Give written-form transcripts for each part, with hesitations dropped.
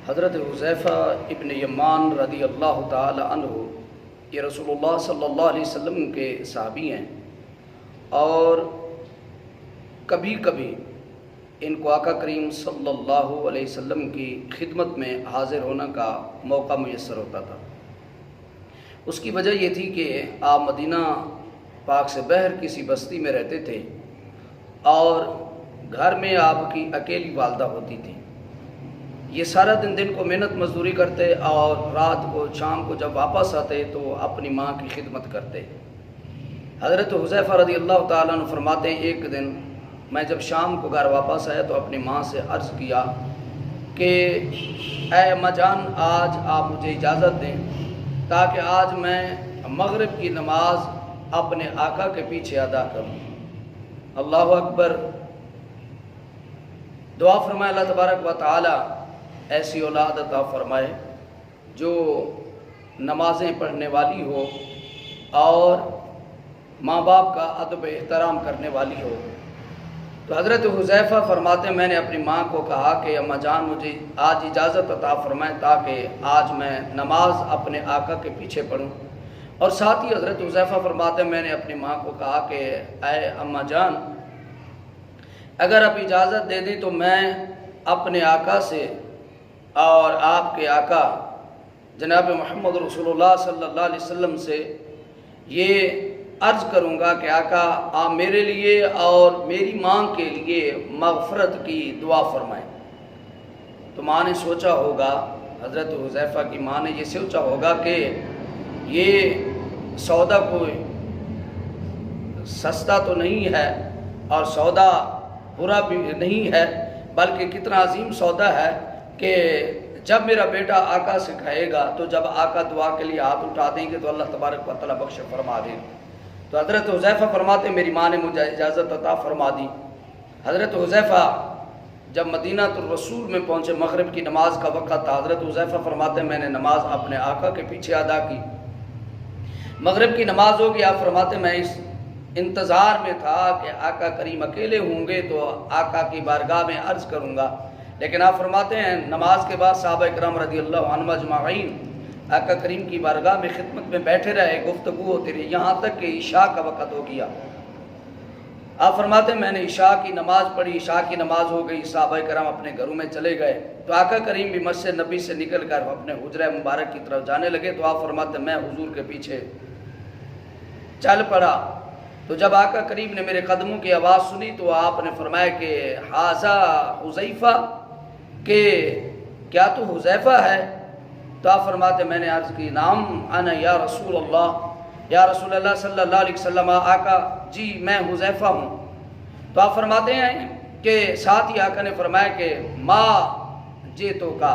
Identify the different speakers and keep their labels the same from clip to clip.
Speaker 1: حضرت حذیفہ ابن یمان رضی اللہ تعالی عنہ یہ رسول اللہ صلی اللہ علیہ وسلم کے صحابی ہیں، اور کبھی کبھی ان کو آقا کریم صلی اللہ علیہ وسلم کی خدمت میں حاضر ہونے کا موقع میسر ہوتا تھا۔ اس کی وجہ یہ تھی کہ آپ مدینہ پاک سے باہر کسی بستی میں رہتے تھے، اور گھر میں آپ کی اکیلی والدہ ہوتی تھی۔ یہ سارا دن کو محنت مزدوری کرتے، اور رات کو شام کو جب واپس آتے تو اپنی ماں کی خدمت کرتے۔ حضرت حذیفہ رضی اللہ تعالیٰ عنہ فرماتے ہیں، ایک دن میں جب شام کو گھر واپس آیا تو اپنی ماں سے عرض کیا کہ اے اماں جان، آج آپ مجھے اجازت دیں تاکہ آج میں مغرب کی نماز اپنے آقا کے پیچھے ادا کروں۔ اللہ اکبر! دعا فرمائے اللہ تبارک و تعالی ایسی اولاد عطا فرمائے جو نمازیں پڑھنے والی ہو اور ماں باپ کا ادب احترام کرنے والی ہو۔ تو حضرت حذیفہ فرماتے ہیں، میں نے اپنی ماں کو کہا کہ اماں جان مجھے آج اجازت عطا فرمائے تاکہ آج میں نماز اپنے آقا کے پیچھے پڑھوں۔ اور ساتھ ہی حضرت حذیفہ فرماتے ہیں، میں نے اپنی ماں کو کہا کہ اے اماں جان، اگر آپ اجازت دے دیں تو میں اپنے آقا سے اور آپ کے آقا جناب محمد رسول اللہ صلی اللہ علیہ وسلم سے یہ عرض کروں گا کہ آقا آپ میرے لیے اور میری ماں کے لیے مغفرت کی دعا فرمائیں۔ تو ماں نے سوچا ہوگا، حضرت حذیفہ کی ماں نے یہ سوچا ہوگا کہ یہ سودا کوئی سستا تو نہیں ہے اور سودا برا بھی نہیں ہے، بلکہ کتنا عظیم سودا ہے کہ جب میرا بیٹا آقا سے کہے گا تو جب آقا دعا کے لیے ہاتھ اٹھا دیں گے تو اللہ تبارک و تعالیٰ بخش فرما دے۔ تو حضرت حذیفہ فرماتے ہیں، میری ماں نے مجھے اجازت عطا فرما دی۔ حضرت حذیفہ جب مدینہ الرسول میں پہنچے، مغرب کی نماز کا وقت تھا۔ حضرت حذیفہ فرماتے ہیں، میں نے نماز اپنے آقا کے پیچھے ادا کی۔ مغرب کی نماز ہوگی، آپ فرماتے ہیں میں اس انتظار میں تھا کہ آقا کریم اکیلے ہوں گے تو آقا کی بارگاہ میں عرض کروں گا، لیکن آپ فرماتے ہیں نماز کے بعد صحابہ کرام رضی اللہ عنہم اجمعین آقا کریم کی بارگاہ میں خدمت میں بیٹھے رہے، گفتگو ہوتی رہی، یہاں تک کہ عشاء کا وقت ہو گیا۔ آپ فرماتے ہیں میں نے عشاء کی نماز پڑھی، عشاء کی نماز ہو گئی، صحابہ کرام اپنے گھروں میں چلے گئے، تو آقا کریم بھی مسجد نبی سے نکل کر اپنے حجرہ مبارک کی طرف جانے لگے۔ تو آپ فرماتے ہیں میں حضور کے پیچھے چل پڑا۔ تو جب آقا کریم نے میرے قدموں کی آواز سنی تو آپ نے فرمایا کہ ھذا حذیفہ، کہ کیا تو حذیفہ ہے؟ تو آپ فرماتے میں نے عرض کی نام انا یا رسول اللہ، یا رسول اللہ صلی اللہ علیہ وسلم، آقا جی میں حذیفہ ہوں۔ تو آپ فرماتے ہیں کہ ساتھ ہی آقا نے فرمایا کہ ما جیتو کا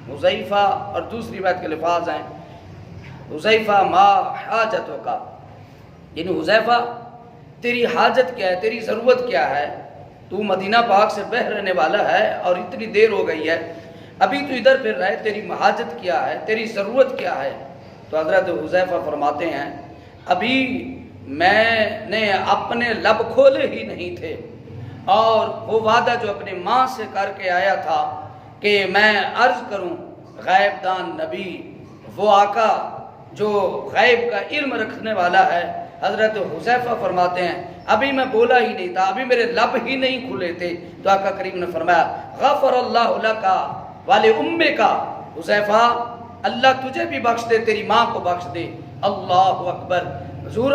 Speaker 1: حذیفہ، اور دوسری بات کے الفاظ ہیں حذیفہ ما حاجتو کا، یعنی حذیفہ تیری حاجت کیا ہے، تیری ضرورت کیا ہے؟ تو مدینہ پاک سے باہر رہنے والا ہے اور اتنی دیر ہو گئی ہے، ابھی تو ادھر پھر رہا ہے، تیری حاجت کیا ہے، تیری ضرورت کیا ہے؟ تو حضرت حذیفہ فرماتے ہیں ابھی میں نے اپنے لب کھولے ہی نہیں تھے، اور وہ وعدہ جو اپنی ماں سے کر کے آیا تھا کہ میں عرض کروں غیب دان نبی، وہ آقا جو غیب کا علم رکھنے والا ہے، حضرت حذیفہ فرماتے ہیں ابھی میں بولا ہی نہیں تھا، ابھی میرے لب ہی نہیں کھلے تھے، تو آقا کریم نے فرمایا غفر اللہ لکا ولی امک، حذیفہ اللہ تجھے بھی بخش دے، تیری ماں کو بخش دے۔ اللہ اکبر! حضور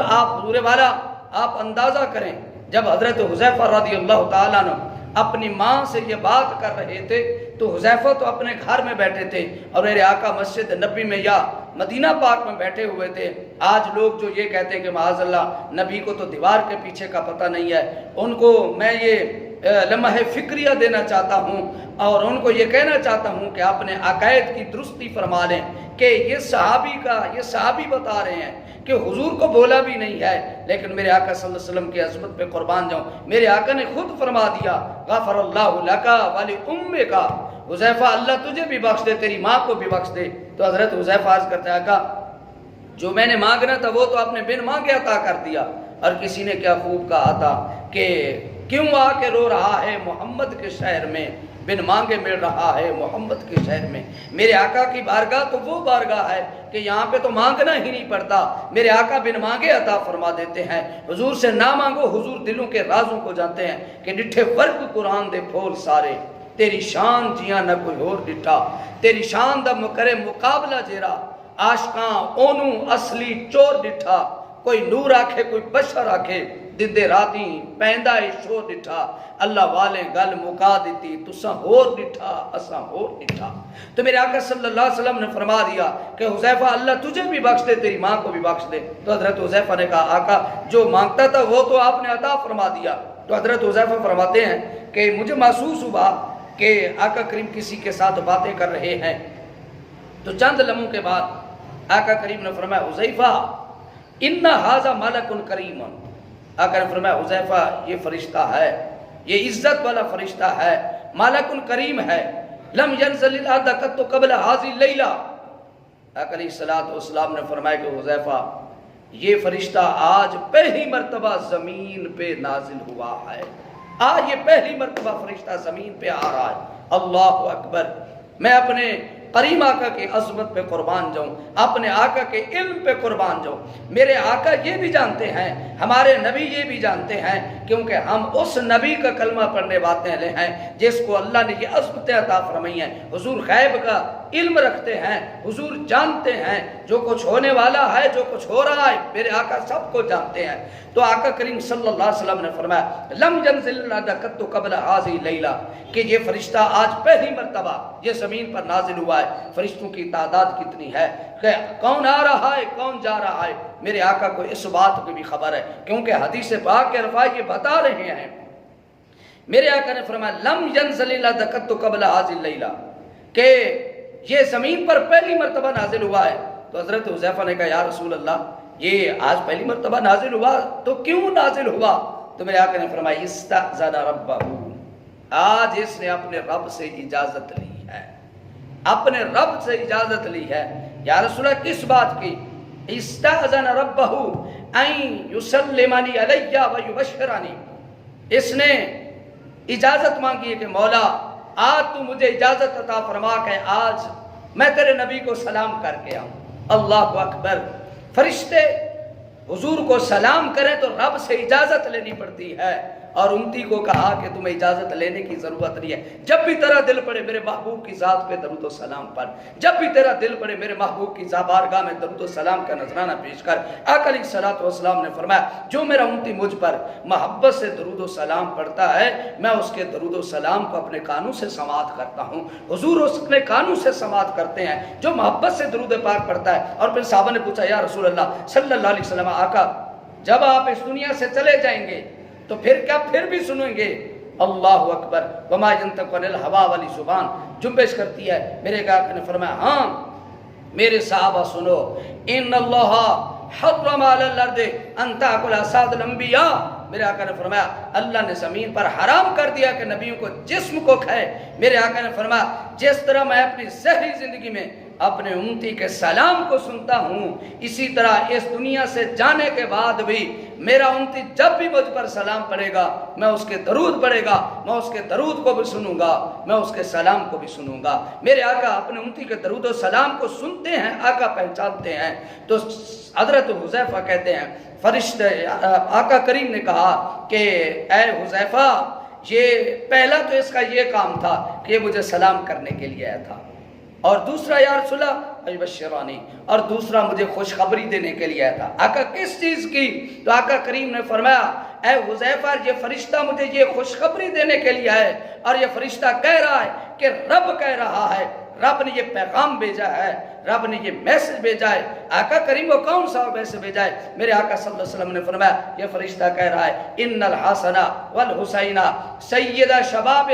Speaker 1: والا آپ اندازہ کریں، جب حضرت حذیفہ رضی اللہ تعالیٰ عنہ اپنی ماں سے یہ بات کر رہے تھے تو حذیفہ تو اپنے گھر میں بیٹھے تھے اور میرے آقا مسجد نبی میں یا مدینہ پاک میں بیٹھے ہوئے تھے۔ آج لوگ جو یہ کہتے ہیں کہ معاذ اللہ نبی کو تو دیوار کے پیچھے کا پتہ نہیں ہے، ان کو میں یہ لمحہ فکریہ دینا چاہتا ہوں اور ان کو یہ کہنا چاہتا ہوں کہ اپنے عقائد کی درستی فرما لیں کہ یہ صحابی بتا رہے ہیں کہ حضور کو بولا بھی نہیں ہے، لیکن میرے آقا صلی اللہ علیہ وسلم کی عظمت پہ قربان جاؤں، میرے آقا نے خود فرما دیا غفر اللہ لکا ولی امک، حذیفہ اللہ تجھے بھی بخش دے، تیری ماں کو بھی بخش دے۔ تو حضرت حذیفہ عرض کرتے ہیں آقا جو میں نے مانگنا تھا وہ تو آپ نے بن مانگے عطا کر دیا۔ اور کسی نے کیا خوب کہا تھا کہ کیوں آ کے رو رہا ہے محمد کے شہر میں، बिन मांगे मिल रहा है मोहम्मद के शहर में। मेरे आका की बारगाह तो वो बारगाह है कि यहाँ पे तो मांगना ही नहीं पड़ता, मेरे आका बिन मांगे अता फरमा देते हैं। हुजूर से ना मांगो, हुजूर दिलों के राजों को जानते हैं कि डिठे वर्ग कुरान दे फोल सारे, तेरी शान जिया न कोई होर डिठा, तेरी शान दा करे मुकाबला जेरा, आशकां ओनू असली चोर डिठा, कोई नूर आखे कोई बशर आखे, दिंदे राती पैंदा है शोर डिठा, अल्लाह वाले गल मुका दी तुसा होर डिठा असा होर डिठा। तो मेरे आका सल्लल्लाहु अलैहि वसल्लम ने फरमा दिया कि हुज़ैफा अल्लाह तुझे भी बख्श दे, तेरी माँ को भी बख्श दे। तो हजरत हुज़ैफा ने कहा आका जो मांगता था वो तो आपने अता फरमा दिया। तो हजरत हुज़ैफा फरमाते हैं कि मुझे महसूस हुआ कि आका करीम किसी के साथ बातें कर रहे हैं। तो चंद लम्हों के बाद आका करीम ने फरमाया हुज़ैफा इन्ना हाजा मलकुन करीम, आका ने फरमाया हुज़ैफा ये फरिश्ता है, ये इज्जत वाला फरिश्ता है, मलकुन करीम है, लम यनज़िल अदकत क़ब्ल हाज़िल लैला। आका अलैहिस्सलातु वस्सलाम ने फरमाया कि हुज़ैफा ये फरिश्ता आज पहली मर्तबा ज़मीन पे नाजिल हुआ है, आज ये पहली मर्तबा फरिश्ता ज़मीन पे आ रहा है। अल्लाह अकबर। मैं अपने करीम आका की अज़मत पे कुर्बान जाऊं, अपने आका के इल्म पे कुर्बान जाऊं। मेरे आका ये भी जानते हैं, हमारे नबी ये भी जानते हैं, क्योंकि हम उस नबी का कलमा पढ़ने वाले हैं जिसको अल्लाह ने ये अज़मतें अता फरमाई हैं। हुजूर गैब का इल्म रखते हैं, हुजूर जानते हैं जो कुछ होने वाला है, जो कुछ हो रहा है, मेरे आका सबको जानते हैं। तो आका करीम सल्लल्लाहु अलैहि वसल्लम ने फरमाया लम यनज़िल अदकत क़ब्ल हाज़िल लैला, कि ये फरिश्ता आज पहली मर्तबा ये ज़मीन पर नाजिल हुआ है। फरिश्तों की तादाद कितनी है, कौन आ रहा है कौन जा रहा है, मेरे आका को इस बात की भी खबर है, क्योंकि हदीस पाक के अल्फाज ये बता रहे हैं। मेरे आका ने फरमाया लम यनज़िल अदकत क़ब्ल हाज़िल लैला, के ये ज़मीन पर पहली मर्तबा नाजिल हुआ है। तो हज़रत हुज़ैफा ने कहा या रसूल अल्लाह ये आज पहली मर्तबा नाजिल हुआ तो क्यों नाजिल हुआ? तो मेरे आका ने फरमाया इस्तअज़न रब्बहू, आज इसने अपने रब से इजाज़त ली है, अपने रब से इजाज़त ली है। या रसूल किस बात की? इस्तअज़न रब्बहू अन युसल्लिमनी अलैया व युबश्शिरनी, इसने इजाज़त मांगी है कि मौला आज तू मुझे इजाज़त अता फरमा के आज मैं तेरे नबी को सलाम करके आऊँ। अल्लाह अकबर। फरिश्ते हुजूर को सलाम करें तो रब से इजाज़त लेनी पड़ती है, और उम्मती को कहा कि तुम्हें इजाज़त लेने की ज़रूरत नहीं है। जब भी तेरा दिल पड़े मेरे महबूब की ज़ात पे दरूद व सलाम पढ़, जब भी तेरा दिल पड़े मेरे महबूब की बारगाह में दरूद व सलाम का नजराना पेश कर। आका अलैहिस्सलातु वस्सलाम ने फरमाया जो मेरा उम्मती मुझ पर मोहब्बत से दरूद व सलाम पढ़ता है मैं उसके दरूद व सलाम को अपने कानों से समाअत करता हूँ। हुजूर उसने कानों से समाअत करते हैं जो मोहब्बत से दरूद पाक पढ़ता है। और फिर साहबा ने पूछा या रसूल अल्लाह सल्लल्लाहु अलैहि वसल्लम आका जब आप इस दुनिया से चले जाएंगे तो फिर क्या फिर भी सुनेंगे? अल्लाह अकबर। वमा यंतक़ु अनिल हवा वाली जुबान जुम्बिश करती है। मेरे आका ने फरमाया हाँ मेरे साहबा सुनो, इन्नल्लाह हर्रम अलल अर्दि अन ताकुल असादुल अंबिया। मेरे आका ने फरमाया अल्लाह ने ज़मीन पर हराम कर दिया कि नबियों को जिस्म को खाए। मेरे आका ने फरमाया जिस तरह मैं अपनी ज़हरी ज़िंदगी में अपने उम्मती के सलाम को सुनता हूँ, इसी तरह इस दुनिया से जाने के बाद भी मेरा उम्मती जब भी मुझ पर सलाम पढ़ेगा मैं उसके दरूद पढ़ेगा, मैं उसके दरूद को भी सुनूंगा, मैं उसके सलाम को भी सुनूंगा। मेरे आका अपने उम्मती के दरूद और सलाम को सुनते हैं, आका पहचानते हैं। तो हज़रत हुज़ैफा कहते हैं फरिश्ते आका करीम ने कहा कि ऐ हुज़ैफा ये पहला तो इसका ये काम था कि ये मुझे सलाम करने के लिए आया था, और दूसरा या रसूल बशरानी, और दूसरा मुझे खुशखबरी देने के लिए आया था। आका किस चीज़ की? तो आका करीम ने फरमाया ऐ हुज़ैफा ये फरिश्ता मुझे ये खुशखबरी देने के लिए है, और ये फरिश्ता कह रहा है कि रब कह रहा है, रब ने ये पैगाम भेजा है, रब ने ये मैसेज भेजा है। आका करीम को कौन सा मैसेज भेजा है? मेरे आका सल्लल्लाहु अलैहि वसल्लम ने फरमाया ये फरिश्ता कह रहा है इन्नल हसना वल हुसैना सैयदा शबाब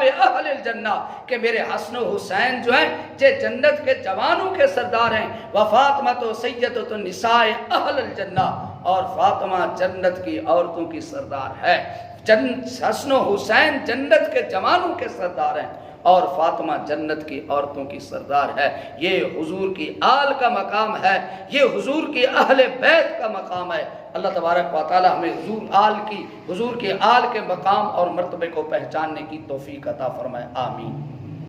Speaker 1: अहलिल जन्ना, कि मेरे हसन हुसैन जो हैं जे जन्नत के जवानों के सरदार हैं। व फातिमा तो सैयदतु निसाए अहलिल जन्ना, और फातिमा जन्नत की औरतों की सरदार है। हसन हुसैन जन्नत के जवानों के सरदार हैं और फातिमा जन्नत की औरतों की सरदार है। ये हुजूर की आल का मकाम है, ये हुजूर की अहले बैत का मकाम है। اللہ تبارک و تعالی ہمیں حضور کے آل کے مقام اور مرتبے کو پہچاننے کی توفیق عطا فرمائے، آمین۔